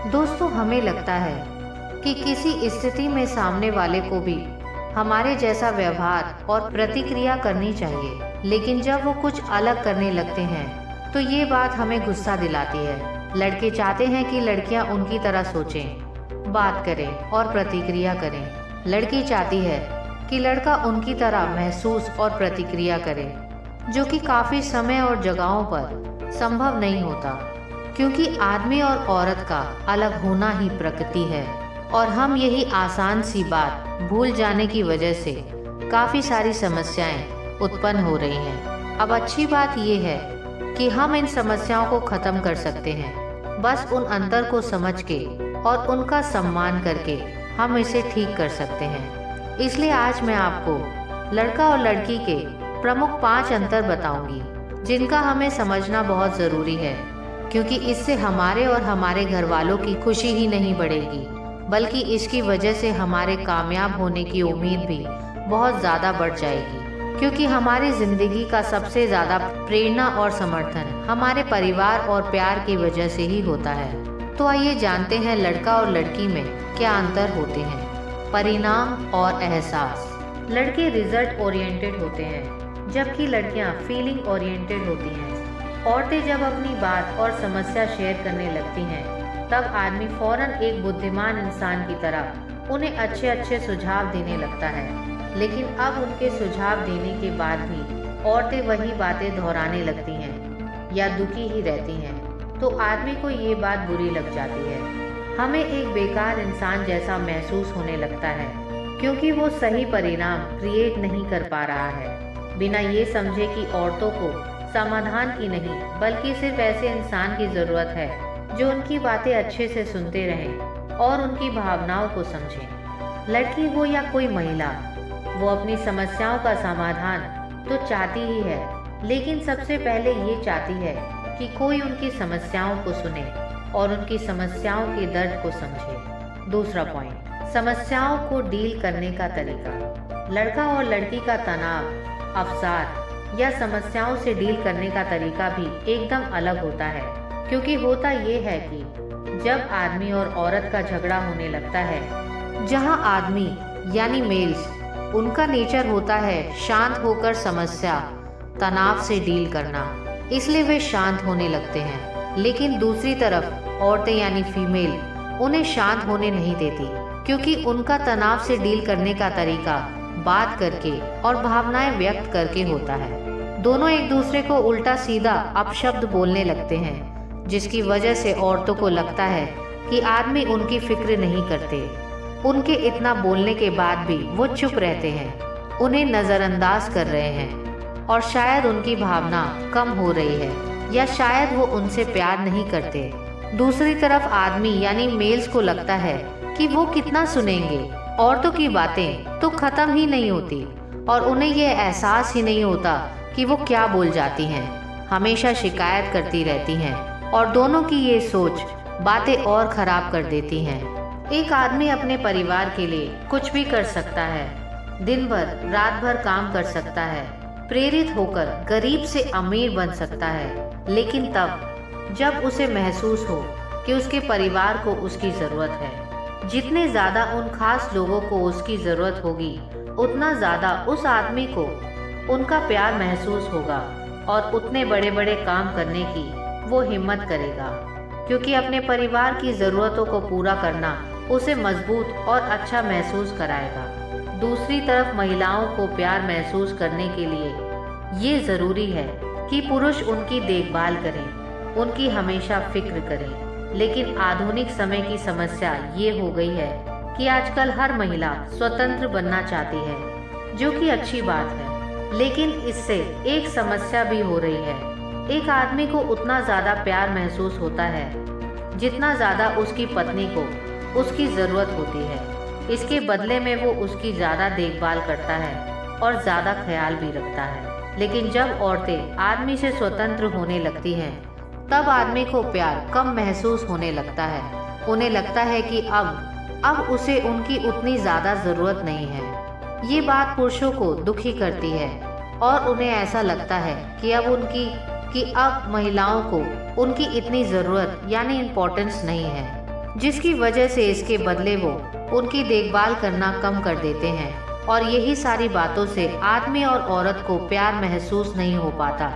दोस्तों, हमें लगता है कि किसी स्थिति में सामने वाले को भी हमारे जैसा व्यवहार और प्रतिक्रिया करनी चाहिए, लेकिन जब वो कुछ अलग करने लगते हैं तो ये बात हमें गुस्सा दिलाती है। लड़के चाहते हैं कि लड़कियां उनकी तरह सोचें, बात करें और प्रतिक्रिया करें। लड़की चाहती है कि लड़का उनकी तरह महसूस और प्रतिक्रिया करे, जो कि काफ़ी समय और जगहों पर संभव नहीं होता, क्योंकि आदमी और औरत का अलग होना ही प्रकृति है। और हम यही आसान सी बात भूल जाने की वजह से काफ़ी सारी समस्याएं उत्पन्न हो रही हैं। अब अच्छी बात यह है कि हम इन समस्याओं को ख़त्म कर सकते हैं। बस उन अंतर को समझ के और उनका सम्मान करके हम इसे ठीक कर सकते हैं। इसलिए आज मैं आपको लड़का और लड़की के प्रमुख 5 अंतर बताऊंगी, जिनका हमें समझना बहुत ज़रूरी है, क्योंकि इससे हमारे और हमारे घर वालों की खुशी ही नहीं बढ़ेगी, बल्कि इसकी वजह से हमारे कामयाब होने की उम्मीद भी बहुत ज़्यादा बढ़ जाएगी। क्योंकि हमारी ज़िंदगी का सबसे ज़्यादा प्रेरणा और समर्थन हमारे परिवार और प्यार की वजह से ही होता है। तो आइए जानते हैं लड़का और लड़की में क्या अंतर होते हैं। परिणाम और एहसास। लड़के रिजल्ट ओरिएंटेड होते हैं, जबकि लड़कियां फीलिंग ओरिएंटेड होती हैं। औरतें जब अपनी बात और समस्या शेयर करने लगती हैं, तब आदमी फौरन एक बुद्धिमान इंसान की तरह उन्हें अच्छे अच्छे सुझाव देने लगता है। लेकिन अब उनके सुझाव देने के बाद भी औरतें वही बातें दोहराने लगती हैं या दुखी ही रहती हैं, तो आदमी को ये बात बुरी लग जाती है। हमें एक बेकार इंसान जैसा महसूस होने लगता है, क्योंकि वो सही परिणाम क्रिएट नहीं कर पा रहा है, बिना ये समझे कि औरतों को समाधान की नहीं बल्कि सिर्फ ऐसे इंसान की ज़रूरत है जो उनकी बातें अच्छे से सुनते रहें और उनकी भावनाओं को समझें। लड़की हो या कोई महिला, वो अपनी समस्याओं का समाधान तो चाहती ही है, लेकिन सबसे पहले ये चाहती है कि कोई उनकी समस्याओं को सुने और उनकी समस्याओं के दर्द को समझे। दूसरा पॉइंट, समस्याओं को डील करने का तरीका। लड़का और लड़की का तनाव, अवसाद या समस्याओं से डील करने का तरीका भी एकदम अलग होता है। क्योंकि होता ये है कि जब आदमी और औरत का झगड़ा होने लगता है, जहां आदमी यानी मेल्स, उनका नेचर होता है शांत होकर समस्या तनाव से डील करना, इसलिए वे शांत होने लगते हैं। लेकिन दूसरी तरफ औरतें यानी फीमेल उन्हें शांत होने नहीं देती, क्योंकि उनका तनाव से डील करने का तरीका बात करके और भावनाएं व्यक्त करके होता है। दोनों एक दूसरे को उल्टा सीधा अपशब्द बोलने लगते हैं, जिसकी वजह से औरतों को लगता है कि आदमी उनकी फिक्र नहीं करते। उनके इतना बोलने के बाद भी वो चुप रहते हैं, उन्हें नज़रअंदाज कर रहे हैं, और शायद उनकी भावना कम हो रही है, या शायद वो उनसे प्यार नहीं करते। दूसरी तरफ आदमी यानी मेल्स को लगता है कि वो कितना सुनेंगे, औरतों की बातें तो ख़त्म ही नहीं होती, और उन्हें ये एहसास ही नहीं होता कि वो क्या बोल जाती हैं, हमेशा शिकायत करती रहती हैं, और दोनों की ये सोच बातें और ख़राब कर देती हैं। एक आदमी अपने परिवार के लिए कुछ भी कर सकता है, दिन भर रात भर काम कर सकता है, प्रेरित होकर गरीब से अमीर बन सकता है, लेकिन तब जब उसे महसूस हो कि उसके परिवार को उसकी ज़रूरत है। जितने ज़्यादा उन खास लोगों को उसकी ज़रूरत होगी, उतना ज़्यादा उस आदमी को उनका प्यार महसूस होगा और उतने बड़े बड़े काम करने की वो हिम्मत करेगा, क्योंकि अपने परिवार की ज़रूरतों को पूरा करना उसे मजबूत और अच्छा महसूस कराएगा। दूसरी तरफ महिलाओं को प्यार महसूस करने के लिए ये ज़रूरी है कि पुरुष उनकी देखभाल करें, उनकी हमेशा फिक्र करें। लेकिन आधुनिक समय की समस्या ये हो गई है कि आजकल हर महिला स्वतंत्र बनना चाहती है, जो कि अच्छी बात है, लेकिन इससे एक समस्या भी हो रही है। एक आदमी को उतना ज़्यादा प्यार महसूस होता है जितना ज़्यादा उसकी पत्नी को उसकी ज़रूरत होती है। इसके बदले में वो उसकी ज़्यादा देखभाल करता है और ज़्यादा ख्याल भी रखता है। लेकिन जब औरतें आदमी से स्वतंत्र होने लगती हैं, तब आदमी को प्यार कम महसूस होने लगता है। उन्हें लगता है कि अब उसे उनकी उतनी ज़्यादा ज़रूरत नहीं है। ये बात पुरुषों को दुखी करती है और उन्हें ऐसा लगता है कि अब महिलाओं को उनकी इतनी ज़रूरत यानी इम्पोर्टेंस नहीं है। जिसकी वजह से इसके बदले वो उनकी देखभाल करना कम कर देते हैं। और यही सारी बातों से आदमी और औरत को प्यार महसूस नहीं हो पाता।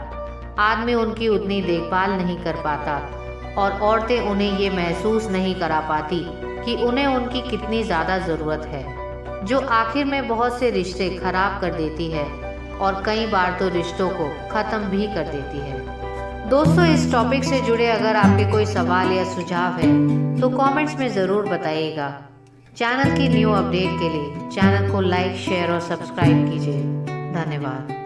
आदमी उनकी उतनी देखभाल नहीं कर पाता और औरतें उन्हें ये महसूस नहीं करा पाती कि उन्हें उनकी कितनी ज़्यादा ज़रूरत है, जो आखिर में बहुत से रिश्ते खराब कर देती है और कई बार तो रिश्तों को ख़त्म भी कर देती है। दोस्तों, इस टॉपिक से जुड़े अगर आपके कोई सवाल या सुझाव है तो कमेंट्स में ज़रूर बताइएगा। चैनल की न्यू अपडेट के लिए चैनल को लाइक, शेयर और सब्सक्राइब कीजिए। धन्यवाद।